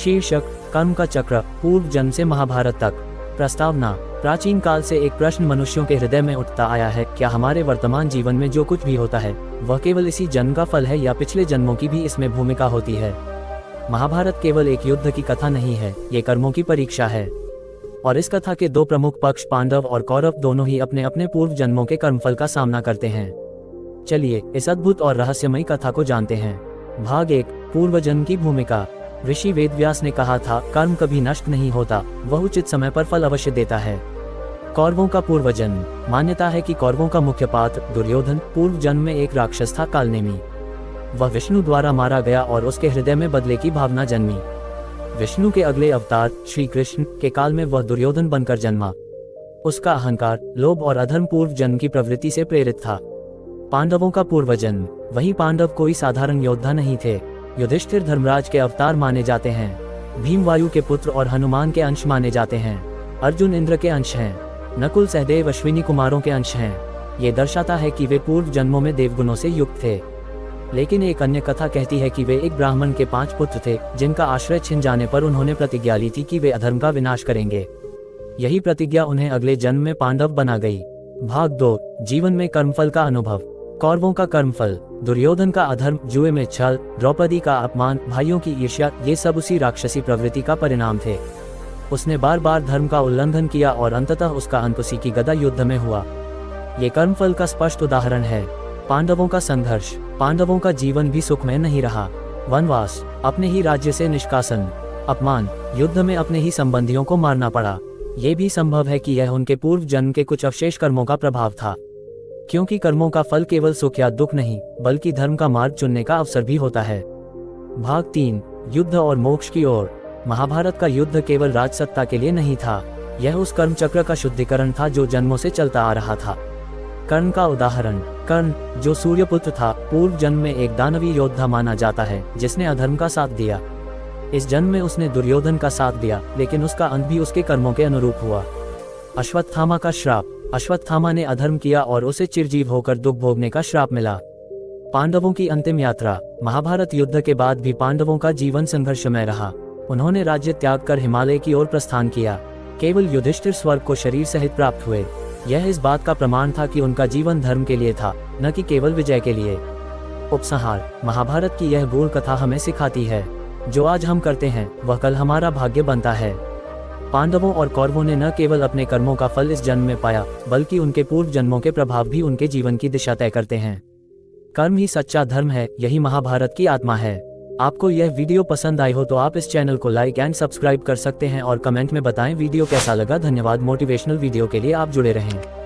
शीर्षक कर्म का चक्र, पूर्व जन्म से महाभारत तक। प्रस्तावना। प्राचीन काल से एक प्रश्न मनुष्यों के हृदय में उठता आया है, क्या हमारे वर्तमान जीवन में जो कुछ भी होता है वह केवल इसी जन्म का फल है या पिछले जन्मों की भी इसमें भूमिका होती है। महाभारत केवल एक युद्ध की कथा नहीं है, ये कर्मों की परीक्षा है। और इस कथा के दो प्रमुख पक्ष पांडव और कौरव दोनों ही अपने अपने पूर्व जन्मों के कर्मफल का सामना करते हैं। चलिए इस अद्भुत और रहस्यमयी कथा को जानते हैं। भाग 1, पूर्व जन्म की भूमिका। ऋषि वेदव्यास ने कहा था, कर्म कभी नष्ट नहीं होता, वह उचित समय पर फल अवश्य देता है। कौरवों का पूर्व जन्म। मान्यता है कि कौरवों का मुख्य पात्र दुर्योधन पूर्व जन्म में एक राक्षस था, कालनेमी। वह विष्णु द्वारा मारा गया और उसके हृदय में बदले की भावना जन्मी। विष्णु के अगले अवतार श्री कृष्ण के काल में वह दुर्योधन बनकर जन्मा। उसका अहंकार, लोभ और अधर्म पूर्व जन्म की प्रवृत्ति से प्रेरित था। पांडवों का पूर्व जन्म। वही पांडव कोई साधारण योद्धा नहीं थे। युधिष्ठिर धर्मराज के अवतार माने जाते हैं। भीम वायु के पुत्र और हनुमान के अंश माने जाते हैं। अर्जुन इंद्र के अंश हैं। नकुल सहदेव अश्विनी कुमारों के अंश हैं। ये दर्शाता है कि वे पूर्व जन्मों में देवगुणों से युक्त थे। लेकिन एक अन्य कथा कहती है कि वे एक ब्राह्मण के 5 पुत्र थे, जिनका आश्रय छिन जाने पर उन्होंने प्रतिज्ञा ली थी कि वे अधर्म का विनाश करेंगे। यही प्रतिज्ञा उन्हें अगले जन्म में पांडव बना गई। भाग 2, जीवन में कर्मफल का अनुभव। कौरवों का कर्मफल। दुर्योधन का अधर्म, जुए में छल, द्रौपदी का अपमान, भाइयों की ईर्ष्या, ये सब उसी राक्षसी प्रवृत्ति का परिणाम थे। उसने बार बार धर्म का उल्लंघन किया और अंततः उसका अंत उसी की गदा युद्ध में हुआ। ये कर्मफल का स्पष्ट उदाहरण है। पांडवों का संघर्ष। पांडवों का जीवन भी सुखमय नहीं रहा। वनवास, अपने ही राज्य से निष्कासन, अपमान, युद्ध में अपने ही संबंधियों को मारना पड़ा। ये भी संभव है कि यह उनके पूर्व जन्म के कुछ अवशेष कर्मों का प्रभाव था, क्योंकि कर्मों का फल केवल सुख या दुख नहीं, बल्कि धर्म का मार्ग चुनने का अवसर भी होता है। भाग 3, युद्ध और मोक्ष की ओर। महाभारत का युद्ध केवल राजसत्ता के लिए नहीं था, यह उस कर्म चक्र का शुद्धिकरण था जो जन्मों से चलता आ रहा था। कर्ण का उदाहरण। कर्ण, जो सूर्यपुत्र था, पूर्व जन्म में एक दानवी योद्धा माना जाता है, जिसने अधर्म का साथ दिया। इस जन्म में उसने दुर्योधन का साथ दिया, लेकिन उसका अंत भी उसके कर्मों के अनुरूप हुआ। अश्वत्थामा का श्राप। अश्वत्थामा ने अधर्म किया और उसे चिरजीव होकर दुख भोगने का श्राप मिला। पांडवों की अंतिम यात्रा। महाभारत युद्ध के बाद भी पांडवों का जीवन संघर्षमय रहा। उन्होंने राज्य त्याग कर हिमालय की ओर प्रस्थान किया। केवल युधिष्ठिर स्वर्ग को शरीर सहित प्राप्त हुए। यह इस बात का प्रमाण था कि उनका जीवन धर्म के लिए था, न कि केवल विजय के लिए। उपसंहार। महाभारत की यह गूढ़ कथा हमें सिखाती है, जो आज हम करते हैं वह कल हमारा भाग्य बनता है। पांडवों और कौरवों ने न केवल अपने कर्मों का फल इस जन्म में पाया, बल्कि उनके पूर्व जन्मों के प्रभाव भी उनके जीवन की दिशा तय करते हैं। कर्म ही सच्चा धर्म है, यही महाभारत की आत्मा है। आपको यह वीडियो पसंद आई हो तो आप इस चैनल को लाइक एंड सब्सक्राइब कर सकते हैं और कमेंट में बताएं वीडियो कैसा लगा। धन्यवाद। मोटिवेशनल वीडियो के लिए आप जुड़े रहें।